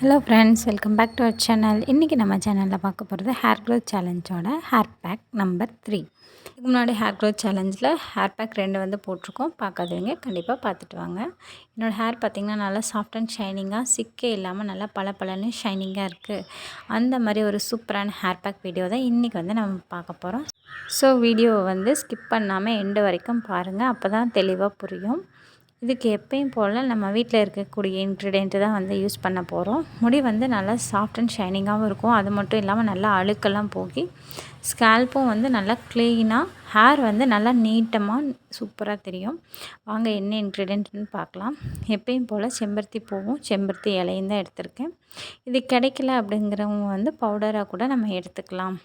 Hello friends, welcome back to our channel. இன்றைக்கி நம்ம சேனலில் பார்க்க போகிறது ஹேர் க்ரோத் சேலஞ்சோட ஹேர் பேக் நம்பர் 3. இதுக்கு முன்னாடி ஹேர் க்ரோத் சேலஞ்சில் ஹேர் பேக் 2 வந்து போட்டிருக்கோம். பார்க்காதவங்க கண்டிப்பாக பார்த்துட்டு வாங்க. என்னோடய ஹேர் பார்த்திங்கன்னா நல்லா சாஃப்ட் அண்ட் ஷைனிங்காக, சிக்கே இல்லாமல் நல்லா பளபளன்னு ஷைனிங்காக இருக்குது. அந்த மாதிரி ஒரு சூப்பரான ஹேர் பேக் வீடியோ தான் இன்றைக்கி வந்து நம்ம பார்க்க போகிறோம். ஸோ வீடியோவை வந்து ஸ்கிப் பண்ணாமல் எண்டு வரைக்கும் பாருங்கள், அப்போ தான் தெளிவாக புரியும். இதுக்கு எப்பயும் போல் நம்ம வீட்டில் இருக்கக்கூடிய இன்க்ரீடியண்ட்டு தான் வந்து யூஸ் பண்ண போகிறோம். முடி வந்து நல்லா சாஃப்ட் அண்ட் ஷைனிங்காகவும் இருக்கும். அது மட்டும் இல்லாமல் நல்லா அழுக்கெல்லாம் போகி ஸ்கேல்ப்பும் வந்து நல்லா க்ளீனாக, ஹேர் வந்து நல்லா நீட்டமாக சூப்பராக தெரியும். வாங்க என்ன இன்க்ரீடியண்ட்னு பார்க்கலாம். எப்பயும் போல் செம்பருத்தி பூவும் செம்பருத்தி இலையும் தான் எடுத்திருக்கேன். இது கிடைக்கல அப்படிங்கிறவங்க வந்து பவுடராக கூட நம்ம எடுத்துக்கலாம்.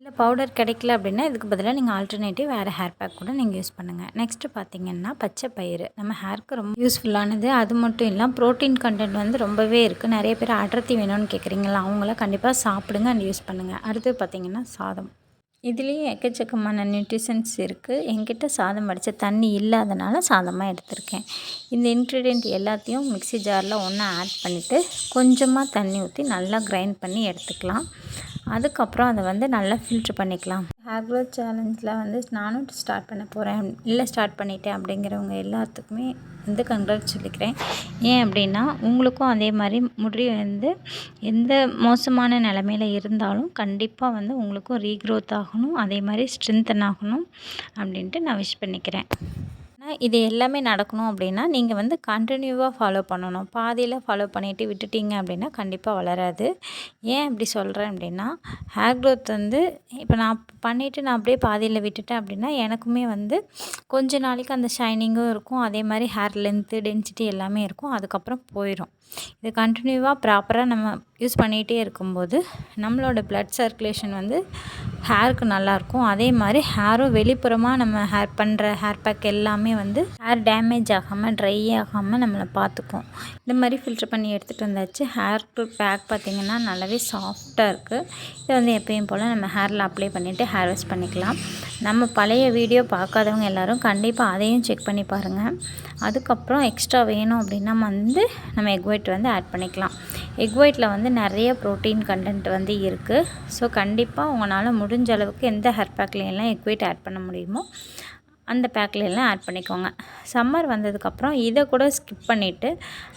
இல்லை பவுடர் கிடைக்கல அப்படின்னா இதுக்கு பதிலாக நீங்கள் ஆல்டர்னேட்டிவ் வேறு ஹேர் பேக் கூட நீங்கள் யூஸ் பண்ணுங்கள். நெக்ஸ்ட்டு பார்த்திங்கன்னா பச்சை பயிறு நம்ம ஹேருக்கு ரொம்ப யூஸ்ஃபுல்லானது. அது மட்டும் இல்லாமல் ப்ரோட்டீன் கண்டென்ட் வந்து ரொம்பவே இருக்குது. நிறைய பேர் அடர்த்தி வேணும்னு கேட்குறீங்களா, அவங்கள கண்டிப்பாக சாப்பிடுங்க அண்ட் யூஸ் பண்ணுங்கள். அடுத்து பார்த்திங்கன்னா சாதம். இதுலேயும் எக்கச்சக்கமான நியூட்ரிஷன்ஸ் இருக்குது. என்கிட்ட சாதம் வடித்த தண்ணி இல்லாதனால சாதமாக எடுத்திருக்கேன். இந்த இன்க்ரீடியண்ட் எல்லாத்தையும் மிக்ஸி ஜாரில் ஒன்றா ஆட் பண்ணிவிட்டு கொஞ்சமாக தண்ணி ஊற்றி நல்லா கிரைண்ட் பண்ணி எடுத்துக்கலாம். அதுக்கப்புறம் அதை வந்து நல்லா ஃபில்ட்ரு பண்ணிக்கலாம். ஹேர் க்ரோத் சேலஞ்சில் வந்து நானும் ஸ்டார்ட் பண்ண போகிறேன், இல்லை ஸ்டார்ட் பண்ணிட்டேன் அப்படிங்கிறவங்க எல்லாத்துக்குமே வந்து கங்க்ராட்ஸ் சொல்லிக்கிறேன். ஏன் அப்படின்னா உங்களுக்கும் அதே மாதிரி முடி வந்து எந்த மோசமான நிலமையில இருந்தாலும் கண்டிப்பாக வந்து உங்களுக்கும் ரீக்ரோத் ஆகணும், அதே மாதிரி ஸ்ட்ரென்தன் ஆகணும் அப்படின்ட்டு நான் விஷ் பண்ணிக்கிறேன். இது எல்லாமே நடக்கணும் அப்படின்னா நீங்கள் வந்து கண்டினியூவாக ஃபாலோ பண்ணணும். பாதியில் ஃபாலோ பண்ணிவிட்டு விட்டுட்டிங்க அப்படின்னா கண்டிப்பாக வளராது. ஏன் அப்படி சொல்கிறேன் அப்படின்னா, ஹேர் க்ரோத் வந்து இப்போ நான் பண்ணிவிட்டு நான் அப்படியே பாதியில் விட்டுட்டேன் அப்படின்னா எனக்குமே வந்து கொஞ்ச நாளைக்கு அந்த ஷைனிங்கும் இருக்கும், அதே மாதிரி ஹேர் லென்த்து டென்சிட்டி எல்லாமே இருக்கும், அதுக்கப்புறம் போயிடும். இது கண்டினியூவாக ப்ராப்பராக நம்ம யூஸ் பண்ணிகிட்டே இருக்கும்போது நம்மளோட ப்ளட் சர்க்குலேஷன் வந்து ஹேருக்கு நல்லாயிருக்கும். அதே மாதிரி ஹேரும் வெளிப்புறமாக நம்ம ஹேர் பேக் எல்லாமே வந்து ஹேர் டேமேஜ் ஆகாமல் ட்ரை ஆகாமல் நம்மளை பார்த்துக்கும். இந்த மாதிரி ஃபில்ட்ரு பண்ணி எடுத்துகிட்டு வந்தாச்சு. ஹேர் பேக் பார்த்திங்கன்னா நல்லாவே சாஃப்டாக இருக்குது. இதை வந்து எப்பயும் போல் நம்ம ஹேரில் அப்ளை பண்ணிவிட்டு ஹேர் வாஷ் பண்ணிக்கலாம். நம்ம பழைய வீடியோ பார்க்காதவங்க எல்லோரும் கண்டிப்பாக அதையும் செக் பண்ணி பாருங்கள். அதுக்கப்புறம் எக்ஸ்ட்ரா வேணும் அப்படின்னா வந்து நம்ம எக் ஒயிட் வந்து ஆட் பண்ணிக்கலாம். எக் ஒயிட்டில் வந்து நிறைய ப்ரோட்டீன் கண்டென்ட் வந்து இருக்குது. ஸோ கண்டிப்பாக உங்களால் முடிஞ்ச அளவுக்கு எந்த ஹேர் பேக்லையெல்லாம் எக் ஒயிட் ஆட் பண்ண முடியுமோ அந்த பேக்லையெல்லாம் ஆட் பண்ணிக்கோங்க. சம்மர் வந்ததுக்கப்புறம் இதை கூட ஸ்கிப் பண்ணிவிட்டு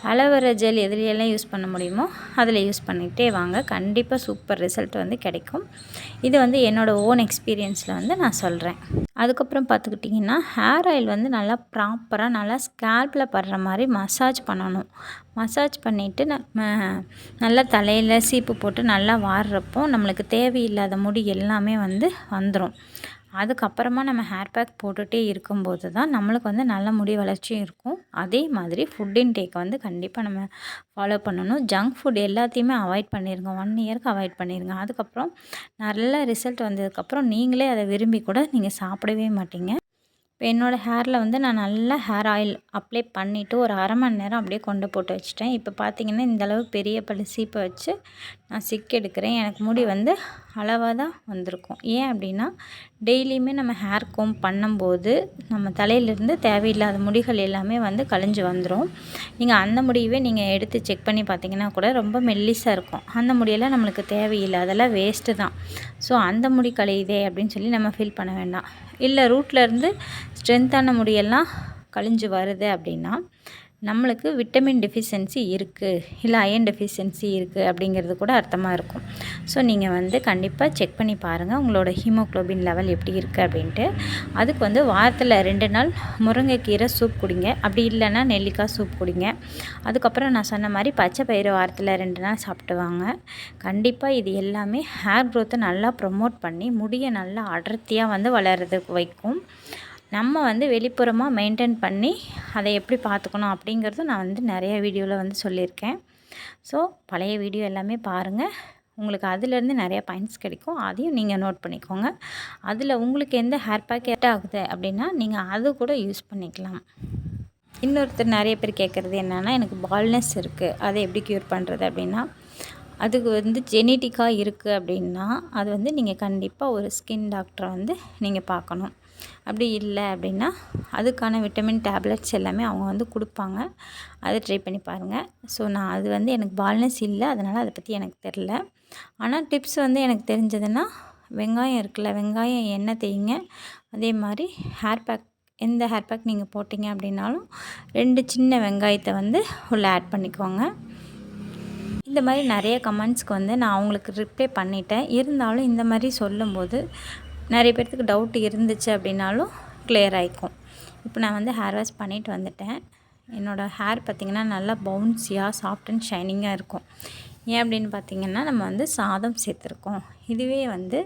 அலோவேரா ஜெல் எதுலையெல்லாம் யூஸ் பண்ண முடியுமோ அதில் யூஸ் பண்ணிகிட்டே வாங்க. கண்டிப்பாக சூப்பர் ரிசல்ட் வந்து கிடைக்கும். இது வந்து என்னோடய ஓன் எக்ஸ்பீரியன்ஸில் வந்து நான் சொல்கிறேன். அதுக்கப்புறம் பார்த்துக்கிட்டிங்கன்னா ஹேர் ஆயில் வந்து நல்லா ப்ராப்பராக நல்லா ஸ்கேல்பில் படுற மாதிரி மசாஜ் பண்ணணும். மசாஜ் பண்ணிவிட்டு நம்ம நல்லா தலையில் சீப்பு போட்டு நல்லா வாடுறப்போ நம்மளுக்கு தேவையில்லாத முடி எல்லாமே வந்து வந்துடும். அதுக்கப்புறமா நம்ம ஹேர் பேக் போட்டுகிட்டே இருக்கும்போது தான் நம்மளுக்கு வந்து நல்ல முடி வளர்ச்சியும் இருக்கும். அதே மாதிரி ஃபுட் இன்டேக் வந்து கண்டிப்பாக நம்ம ஃபாலோ பண்ணணும். ஜங்க் ஃபுட் எல்லாத்தையுமே அவாய்ட் பண்ணிடுங்க. 1 இயருக்கு அவாய்ட் பண்ணிடுங்க. அதுக்கப்புறம் நல்ல ரிசல்ட் வந்ததுக்கப்புறம் நீங்களே அதை விரும்பி கூட நீங்கள் சாப்பிடவே மாட்டீங்க. இப்போ என்னோடய ஹேரில் வந்து நான் நல்லா ஹேர் ஆயில் அப்ளை பண்ணிவிட்டு ஒரு 1/2 மணி நேரம் அப்படியே கொண்டு போட்டு வச்சுட்டேன். இப்போ பார்த்திங்கன்னா இந்தளவு பெரிய பல்லு சீப்பை வச்சு நான் சிக் எடுக்கிறேன். எனக்கு முடி வந்து அளவாக தான் வந்திருக்கும். ஏன் அப்படின்னா டெய்லியுமே நம்ம ஹேர் கோம் பண்ணும்போது நம்ம தலையிலேருந்து தேவையில்லாத முடிகள் எல்லாமே வந்து கழிஞ்சு வந்துடும். நீங்கள் அந்த முடியவே நீங்கள் எடுத்து செக் பண்ணி பார்த்தீங்கன்னா கூட ரொம்ப மெல்லிஸாக இருக்கும். அந்த முடியெல்லாம் நம்மளுக்கு தேவையில்லை, அதெல்லாம் வேஸ்ட்டு தான். ஸோ அந்த முடி கழியுதே அப்படின்னு சொல்லி நம்ம ஃபீல் பண்ண வேண்டாம். இல்லை ரூட்லேருந்து ஸ்ட்ரென்த்தான முடியெல்லாம் கழிஞ்சு வருது அப்படின்னா நம்மளுக்கு விட்டமின் டெஃபிஷியன்சி இருக்குது, இல்லை அயன் டெஃபிஷியன்சி இருக்குது அப்படிங்கிறது கூட அர்த்தமாக இருக்கும். ஸோ நீங்கள் வந்து கண்டிப்பாக செக் பண்ணி பாருங்கள் உங்களோட ஹீமோக்ளோபின் லெவல் எப்படி இருக்குது அப்படின்ட்டு. அதுக்கு வந்து வாரத்தில் 2 நாள் முருங்கைக்கீரை சூப் குடிங்க, அப்படி இல்லைன்னா நெல்லிக்காய் சூப் குடிங்க. அதுக்கப்புறம் நான் சொன்ன மாதிரி பச்சை பயிறு வாரத்தில் 2 நாள் சாப்பிட்டு வாங்க. கண்டிப்பாக இது எல்லாமே ஹேர் க்ரோத்தை நல்லா ப்ரொமோட் பண்ணி முடியை நல்லா அடர்த்தியாக வந்து வளர்கிறதுக்கு வைக்கும். நம்ம வந்து வெளிப்புறமாக மெயின்டைன் பண்ணி அதை எப்படி பார்த்துக்கணும் அப்படிங்கிறதும் நான் வந்து நிறைய வீடியோவில் வந்து சொல்லியிருக்கேன். ஸோ பழைய வீடியோ எல்லாமே பாருங்கள், உங்களுக்கு அதிலேருந்து நிறைய பாயிண்ட்ஸ் கிடைக்கும். அதையும் நீங்கள் நோட் பண்ணிக்கோங்க. அதில் உங்களுக்கு எந்த ஹேர் பேக் செட் ஆகுது அப்படின்னா நீங்கள் அது கூட யூஸ் பண்ணிக்கலாம். இன்னொருத்தர் நிறைய பேர் கேட்குறது என்னென்னா, எனக்கு பால்னஸ் இருக்குது, அதை எப்படி க்யூர் பண்ணுறது அப்படின்னா, அதுக்கு வந்து ஜெனட்டிக்காக இருக்குது அப்படின்னா அது வந்து நீங்கள் கண்டிப்பாக ஒரு ஸ்கின் டாக்டரை வந்து நீங்கள் பார்க்கணும். அப்படி இல்லை அப்படின்னா அதுக்கான விட்டமின் டேப்லெட்ஸ் எல்லாமே அவங்க வந்து கொடுப்பாங்க. அதை ட்ரை பண்ணி பாருங்கள். ஸோ நான் அது வந்து எனக்கு பால்னஸ் இல்லை, அதனால் அதை பற்றி எனக்கு தெரில. ஆனால் டிப்ஸ் வந்து எனக்கு தெரிஞ்சதுன்னா, வெங்காயம் இருக்குல்ல, வெங்காயம் எண்ணெய் தேய்ங்க. அதே மாதிரி ஹேர் பேக், எந்த ஹேர் பேக் நீங்கள் போட்டிங்க அப்படின்னாலும் 2 சின்ன வெங்காயத்தை வந்து உள்ளே ஆட் பண்ணிக்கோங்க. இந்த மாதிரி நிறைய கமெண்ட்ஸ்க்கு வந்து நான் அவங்களுக்கு ரிப்ளை பண்ணிட்டேன். இருந்தாலும் இந்த மாதிரி சொல்லும்போது நிறைய பேர்த்துக்கு டவுட் இருந்துச்சு அப்படின்னாலும் கிளியர் ஆகிக்கும். இப்போ நான் வந்து ஹேர் வாஷ் பண்ணிவிட்டு வந்துட்டேன். என்னோடய ஹேர் பார்த்திங்கன்னா நல்லா பவுன்ஸியாக சாஃப்ட் அண்ட் ஷைனிங்காக இருக்கும். ஏன் அப்படின்னு பார்த்திங்கன்னா, நம்ம வந்து சாதம் சேர்த்துருக்கோம். இதுவே வந்து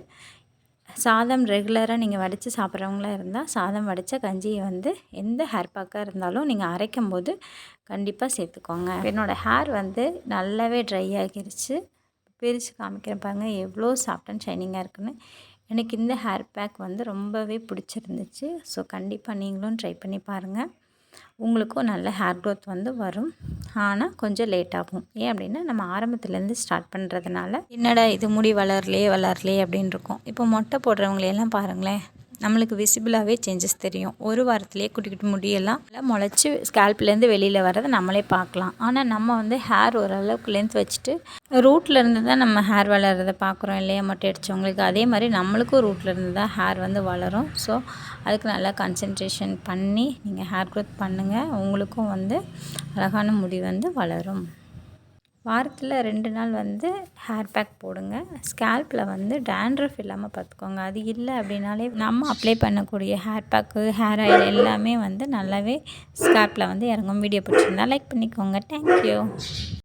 சாதம் ரெகுலராக நீங்கள் வடித்து சாப்பிட்றவங்களா இருந்தால், சாதம் வடித்த கஞ்சியை வந்து எந்த ஹேர் பேக்காக இருந்தாலும் நீங்கள் அரைக்கும் போது கண்டிப்பாக சேர்த்துக்கோங்க. என்னோடய ஹேர் வந்து நல்லாவே ட்ரை ஆகிருச்சு. பிரித்து காமிக்கிறேன் பாருங்கள், எவ்வளோ சாஃப்ட் அண்ட் ஷைனிங்காக இருக்குன்னு. எனக்கு இந்த ஹேர் பேக் வந்து ரொம்பவே பிடிச்சிருந்துச்சு. ஸோ கண்டிப்பாக நீங்களும் ட்ரை பண்ணி பாருங்கள். உங்களுக்கும் நல்ல ஹேர் க்ரோத் வந்து வரும். ஆனால் கொஞ்சம் லேட் ஆகும். ஏன் அப்படின்னா, நம்ம ஆரம்பத்துலேருந்து ஸ்டார்ட் பண்ணுறதுனால என்னடா இது முடி வளரலையே அப்படின்னு இருக்கும். இப்போ மொட்டை போடுறவங்களையெல்லாம் பாருங்களேன், நம்மளுக்கு விசிபிளாகவே சேஞ்சஸ் தெரியும். ஒரு வாரத்திலேயே குட்டி குட்டி முடியெல்லாம் முளைச்சி ஸ்கேல்ப்லேருந்து வெளியில் வர்றதை நம்மளே பார்க்கலாம். ஆனால் நம்ம வந்து ஹேர் ஓரளவுக்கு லென்த் வச்சுட்டு ரூட்லேருந்து தான் நம்ம ஹேர் வளர்கிறத பார்க்குறோம் இல்லையா, மொட்டை அடித்தவங்களுக்கு. அதே மாதிரி நம்மளுக்கும் ரூட்லேருந்து தான் ஹேர் வந்து வளரும். ஸோ அதுக்கு நல்லா கான்சன்ட்ரேஷன் பண்ணி நீங்கள் ஹேர் க்ரோத் பண்ணுங்கள். உங்களுக்கும் வந்து அழகான முடி வந்து வளரும். வாரத்தில் 2 நாள் வந்து ஹேர் பேக் போடுங்க. ஸ்கேல்ப்பில் வந்து டேண்ட்ரஃப் இல்லாமல் பார்த்துக்கோங்க. அது இல்லை அப்படின்னாலே நம்ம அப்ளை பண்ணக்கூடிய ஹேர் பேக்கு, ஹேர் ஆயில் எல்லாமே வந்து நல்லாவே ஸ்கேல்ப்பில் வந்து இறங்கும். வீடியோ பிடிச்சிருந்தா லைக் பண்ணிக்கோங்க. தேங்க்யூ.